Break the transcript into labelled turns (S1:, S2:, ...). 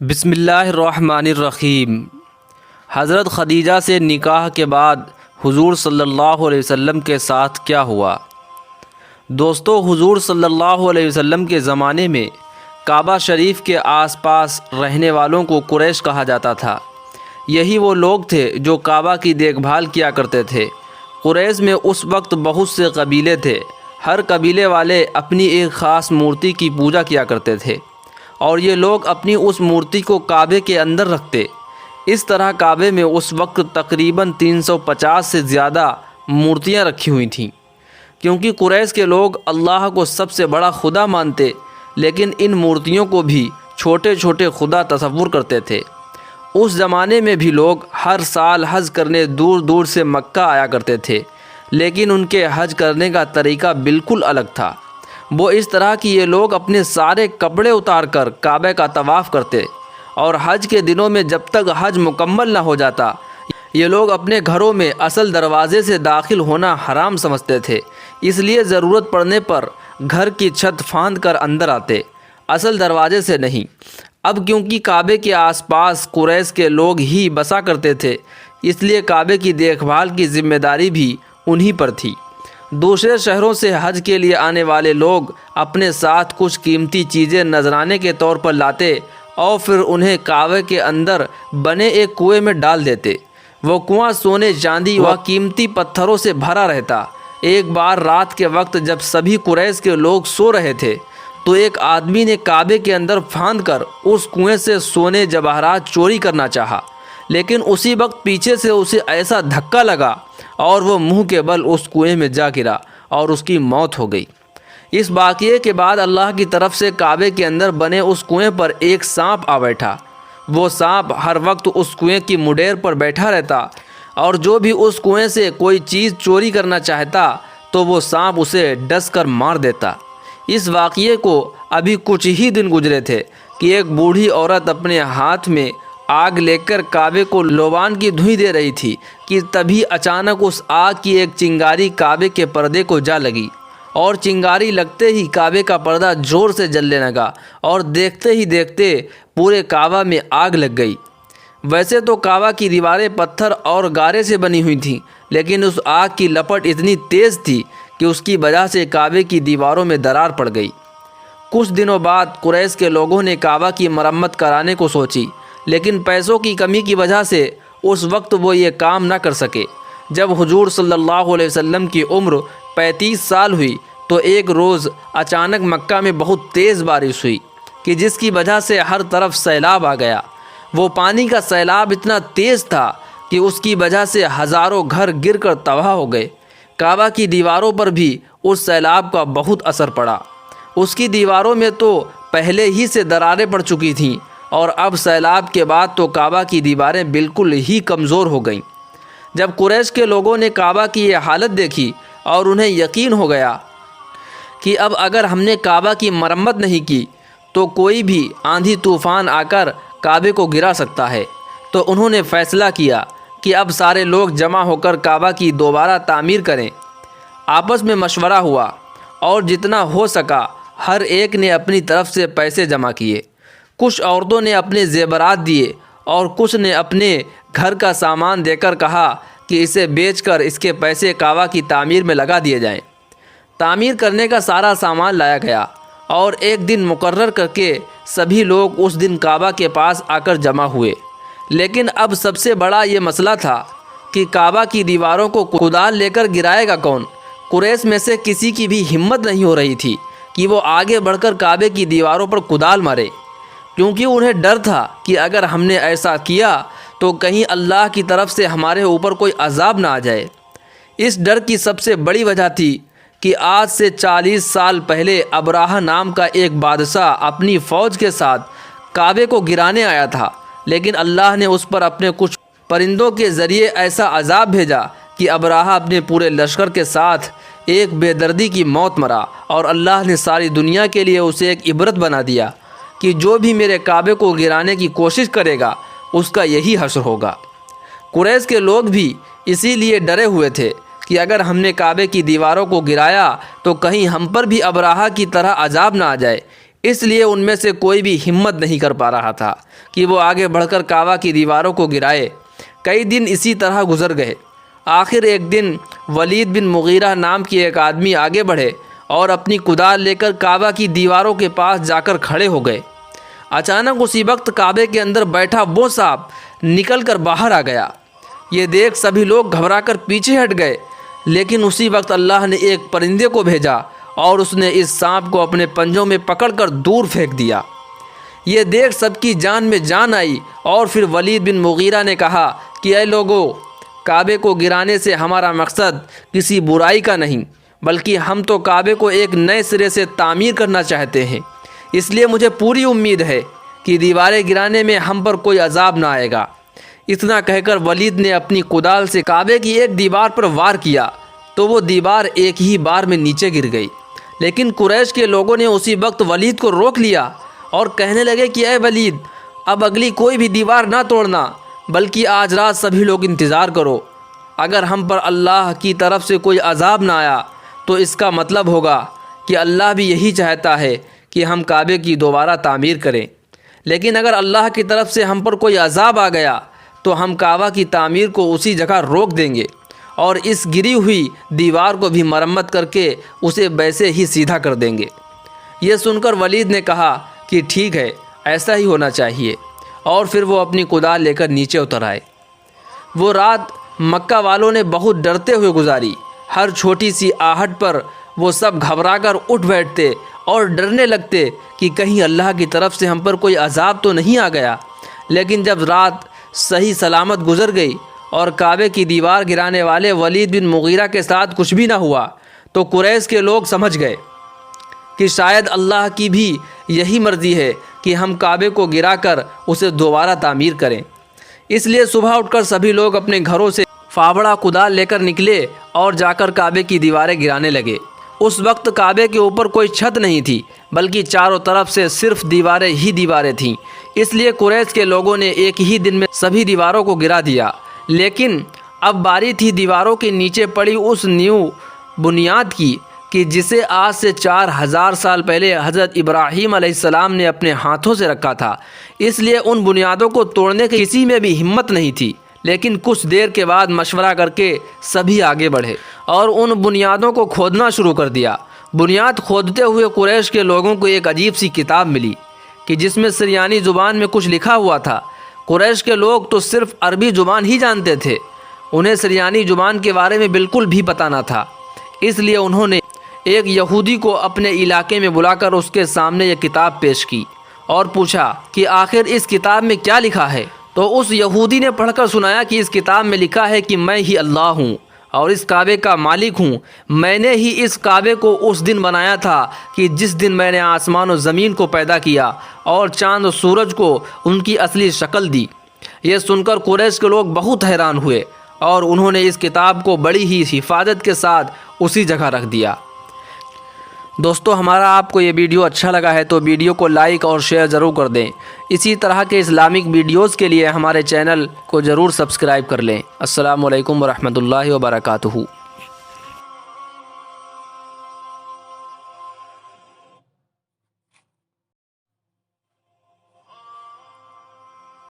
S1: بسم اللہ الرحمن الرحیم۔ حضرت خدیجہ سے نکاح کے بعد حضور صلی اللہ علیہ وسلم کے ساتھ کیا ہوا؟ دوستو، حضور صلی اللہ علیہ وسلم کے زمانے میں کعبہ شریف کے آس پاس رہنے والوں کو قریش کہا جاتا تھا۔ یہی وہ لوگ تھے جو کعبہ کی دیکھ بھال کیا کرتے تھے۔ قریش میں اس وقت بہت سے قبیلے تھے۔ ہر قبیلے والے اپنی ایک خاص مورتی کی پوجا کیا کرتے تھے اور یہ لوگ اپنی اس مورتی کو کعبے کے اندر رکھتے۔ اس طرح کعبے میں اس وقت تقریباً 350 سے زیادہ مورتیاں رکھی ہوئی تھیں، کیونکہ قریش کے لوگ اللہ کو سب سے بڑا خدا مانتے، لیکن ان مورتیوں کو بھی چھوٹے چھوٹے خدا تصور کرتے تھے۔ اس زمانے میں بھی لوگ ہر سال حج کرنے دور دور سے مکہ آیا کرتے تھے، لیکن ان کے حج کرنے کا طریقہ بالکل الگ تھا۔ وہ اس طرح کہ یہ لوگ اپنے سارے کپڑے اتار کر کعبے کا طواف کرتے اور حج کے دنوں میں جب تک حج مکمل نہ ہو جاتا، یہ لوگ اپنے گھروں میں اصل دروازے سے داخل ہونا حرام سمجھتے تھے، اس لیے ضرورت پڑنے پر گھر کی چھت پھاند کر اندر آتے، اصل دروازے سے نہیں۔ اب کیونکہ کعبے کے آس پاس قریش کے لوگ ہی بسا کرتے تھے، اس لیے کعبے کی دیکھ بھال کی ذمہ داری بھی انہی پر تھی۔ دوسرے شہروں سے حج کے لیے آنے والے لوگ اپنے ساتھ کچھ قیمتی چیزیں نذرانے کے طور پر لاتے اور پھر انہیں کعبے کے اندر بنے ایک کنویں میں ڈال دیتے۔ وہ کنواں سونے، چاندی و قیمتی پتھروں سے بھرا رہتا۔ ایک بار رات کے وقت جب سبھی قریش کے لوگ سو رہے تھے تو ایک آدمی نے کعبے کے اندر پھاند کر اس کنویں سے سونے جواہرات چوری کرنا چاہا، لیکن اسی وقت پیچھے سے اسے ایسا دھکا لگا اور وہ منہ کے بل اس کنویں میں جا گرا اور اس کی موت ہو گئی۔ اس واقعے کے بعد اللہ کی طرف سے کعبے کے اندر بنے اس کنویں پر ایک سانپ آ بیٹھا۔ وہ سانپ ہر وقت اس کنویں کی مڈیر پر بیٹھا رہتا اور جو بھی اس کنویں سے کوئی چیز چوری کرنا چاہتا تو وہ سانپ اسے ڈس کر مار دیتا۔ اس واقعے کو ابھی کچھ ہی دن گزرے تھے کہ ایک بوڑھی عورت اپنے ہاتھ میں آگ لے کر کعبے کو لوبان کی دھوئی دے رہی تھی کہ تبھی اچانک اس آگ کی ایک چنگاری کعبے کے پردے کو جا لگی اور چنگاری لگتے ہی کعبے کا پردہ زور سے جلنے لگا اور دیکھتے ہی دیکھتے پورے کعبہ میں آگ لگ گئی۔ ویسے تو کعبہ کی دیواریں پتھر اور گارے سے بنی ہوئی تھیں، لیکن اس آگ کی لپٹ اتنی تیز تھی کہ اس کی وجہ سے کعبے کی دیواروں میں درار پڑ گئی۔ کچھ دنوں بعد قریش کے لوگوں نے کعبہ کی مرمت کرانے کو سوچی، لیکن پیسوں کی کمی کی وجہ سے اس وقت وہ یہ کام نہ کر سکے۔ جب حضور صلی اللہ علیہ وسلم کی عمر 35 سال ہوئی تو ایک روز اچانک مکہ میں بہت تیز بارش ہوئی کہ جس کی وجہ سے ہر طرف سیلاب آ گیا۔ وہ پانی کا سیلاب اتنا تیز تھا کہ اس کی وجہ سے ہزاروں گھر گر کر تباہ ہو گئے۔ کعبہ کی دیواروں پر بھی اس سیلاب کا بہت اثر پڑا۔ اس کی دیواروں میں تو پہلے ہی سے دراریں پڑ چکی تھیں اور اب سیلاب کے بعد تو کعبہ کی دیواریں بالکل ہی کمزور ہو گئیں۔ جب قریش کے لوگوں نے کعبہ کی یہ حالت دیکھی اور انہیں یقین ہو گیا کہ اب اگر ہم نے کعبہ کی مرمت نہیں کی تو کوئی بھی آندھی طوفان آ کر کعبے کو گرا سکتا ہے، تو انہوں نے فیصلہ کیا کہ اب سارے لوگ جمع ہو کر کعبہ کی دوبارہ تعمیر کریں۔ آپس میں مشورہ ہوا اور جتنا ہو سکا ہر ایک نے اپنی طرف سے پیسے جمع کیے۔ کچھ عورتوں نے اپنے زیورات دیے اور کچھ نے اپنے گھر کا سامان دے کر کہا کہ اسے بیچ کر اس کے پیسے کعبہ کی تعمیر میں لگا دیے جائیں۔ تعمیر کرنے کا سارا سامان لایا گیا اور ایک دن مقرر کر کے سبھی لوگ اس دن کعبہ کے پاس آ کر جمع ہوئے۔ لیکن اب سب سے بڑا یہ مسئلہ تھا کہ کعبہ کی دیواروں کو کدال لے کر گرائے گا کون؟ قریش میں سے کسی کی بھی ہمت نہیں ہو رہی تھی کہ وہ آگے بڑھ کر کعبے کی دیواروں پر کدال مارے، کیونکہ انہیں ڈر تھا کہ اگر ہم نے ایسا کیا تو کہیں اللہ کی طرف سے ہمارے اوپر کوئی عذاب نہ آ جائے۔ اس ڈر کی سب سے بڑی وجہ تھی کہ آج سے 40 سال پہلے ابراہہ نام کا ایک بادشاہ اپنی فوج کے ساتھ کعبے کو گرانے آیا تھا، لیکن اللہ نے اس پر اپنے کچھ پرندوں کے ذریعے ایسا عذاب بھیجا کہ ابراہہ اپنے پورے لشکر کے ساتھ ایک بے دردی کی موت مرا، اور اللہ نے ساری دنیا کے لیے اسے ایک عبرت بنا دیا کہ جو بھی میرے کعبے کو گرانے کی کوشش کرے گا اس کا یہی حشر ہوگا۔ قریش کے لوگ بھی اسی لیے ڈرے ہوئے تھے کہ اگر ہم نے کعبے کی دیواروں کو گرایا تو کہیں ہم پر بھی ابراہہ کی طرح عذاب نہ آ جائے، اس لیے ان میں سے کوئی بھی ہمت نہیں کر پا رہا تھا کہ وہ آگے بڑھ کر کعبہ کی دیواروں کو گرائے۔ کئی دن اسی طرح گزر گئے۔ آخر ایک دن ولید بن مغیرہ نام کے ایک آدمی آگے بڑھے اور اپنی کدال لے کر کعبہ کی دیواروں کے پاس جا کر کھڑے ہو گئے۔ اچانک اسی وقت کعبے کے اندر بیٹھا وہ سانپ نکل کر باہر آ گیا۔ یہ دیکھ سبھی لوگ گھبرا کر پیچھے ہٹ گئے، لیکن اسی وقت اللہ نے ایک پرندے کو بھیجا اور اس نے اس سانپ کو اپنے پنجوں میں پکڑ کر دور پھینک دیا۔ یہ دیکھ سب کی جان میں جان آئی اور پھر ولید بن مغیرہ نے کہا کہ اے لوگو، کعبے کو گرانے سے ہمارا مقصد کسی برائی کا نہیں، بلکہ ہم تو کعبے کو ایک نئے سرے سے تعمیر کرنا چاہتے ہیں۔ اس لیے مجھے پوری امید ہے کہ دیواریں گرانے میں ہم پر کوئی عذاب نہ آئے گا۔ اتنا کہہ کر ولید نے اپنی کدال سے کعبے کی ایک دیوار پر وار کیا تو وہ دیوار ایک ہی بار میں نیچے گر گئی۔ لیکن قریش کے لوگوں نے اسی وقت ولید کو روک لیا اور کہنے لگے کہ اے ولید، اب اگلی کوئی بھی دیوار نہ توڑنا، بلکہ آج رات سبھی لوگ انتظار کرو۔ اگر ہم پر اللہ کی طرف سے کوئی عذاب نہ آیا تو اس کا مطلب ہوگا کہ اللہ بھی یہی چاہتا ہے کہ ہم کعبے کی دوبارہ تعمیر کریں۔ لیکن اگر اللہ کی طرف سے ہم پر کوئی عذاب آ گیا تو ہم کعبہ کی تعمیر کو اسی جگہ روک دیں گے اور اس گری ہوئی دیوار کو بھی مرمت کر کے اسے ویسے ہی سیدھا کر دیں گے۔ یہ سن کر ولید نے کہا کہ ٹھیک ہے، ایسا ہی ہونا چاہیے، اور پھر وہ اپنی کدال لے کر نیچے اتر آئے۔ وہ رات مکہ والوں نے بہت ڈرتے ہوئے گزاری۔ ہر چھوٹی سی آہٹ پر وہ سب گھبرا کر اٹھ بیٹھتے اور ڈرنے لگتے کہ کہیں اللہ کی طرف سے ہم پر کوئی عذاب تو نہیں آ گیا۔ لیکن جب رات صحیح سلامت گزر گئی اور کعبے کی دیوار گرانے والے ولید بن مغیرہ کے ساتھ کچھ بھی نہ ہوا تو قریش کے لوگ سمجھ گئے کہ شاید اللہ کی بھی یہی مرضی ہے کہ ہم کعبے کو گرا کر اسے دوبارہ تعمیر کریں۔ اس لیے صبح اٹھ کر سبھی لوگ اپنے گھروں سے فاوڑہ کدال لے کر نکلے اور جا کر کعبے کی دیواریں گرانے لگے۔ اس وقت کعبے کے اوپر کوئی چھت نہیں تھی، بلکہ چاروں طرف سے صرف دیواریں ہی دیواریں تھیں۔ اس لیے قریش کے لوگوں نے ایک ہی دن میں سبھی دیواروں کو گرا دیا۔ لیکن اب باری تھی دیواروں کے نیچے پڑی اس نیو بنیاد کی کہ جسے آج سے 4000 سال پہلے حضرت ابراہیم علیہ السلام نے اپنے ہاتھوں سے رکھا تھا۔ اس لیے ان بنیادوں کو توڑنے کی کسی میں بھی ہمت نہیں تھی۔ لیکن کچھ دیر کے بعد مشورہ کر کے سبھی آگے بڑھے اور ان بنیادوں کو کھودنا شروع کر دیا۔ بنیاد کھودتے ہوئے قریش کے لوگوں کو ایک عجیب سی کتاب ملی کہ جس میں سریانی زبان میں کچھ لکھا ہوا تھا۔ قریش کے لوگ تو صرف عربی زبان ہی جانتے تھے، انہیں سریانی زبان کے بارے میں بالکل بھی پتہ نہ تھا۔ اس لیے انہوں نے ایک یہودی کو اپنے علاقے میں بلا کر اس کے سامنے یہ کتاب پیش کی اور پوچھا کہ آخر اس کتاب میں کیا لکھا ہے؟ تو اس یہودی نے پڑھ کر سنایا کہ اس کتاب میں لکھا ہے کہ میں ہی اللہ ہوں اور اس کعبے کا مالک ہوں۔ میں نے ہی اس کعبے کو اس دن بنایا تھا کہ جس دن میں نے آسمان و زمین کو پیدا کیا اور چاند و سورج کو ان کی اصلی شکل دی۔ یہ سن کر قریش کے لوگ بہت حیران ہوئے اور انہوں نے اس کتاب کو بڑی ہی حفاظت کے ساتھ اسی جگہ رکھ دیا۔ دوستو، ہمارا آپ کو یہ ویڈیو اچھا لگا ہے تو ویڈیو کو لائک اور شیئر ضرور کر دیں۔ اسی طرح کے اسلامک ویڈیوز کے لیے ہمارے چینل کو ضرور سبسکرائب کر لیں۔ السلام علیکم ورحمۃ اللہ وبرکاتہ۔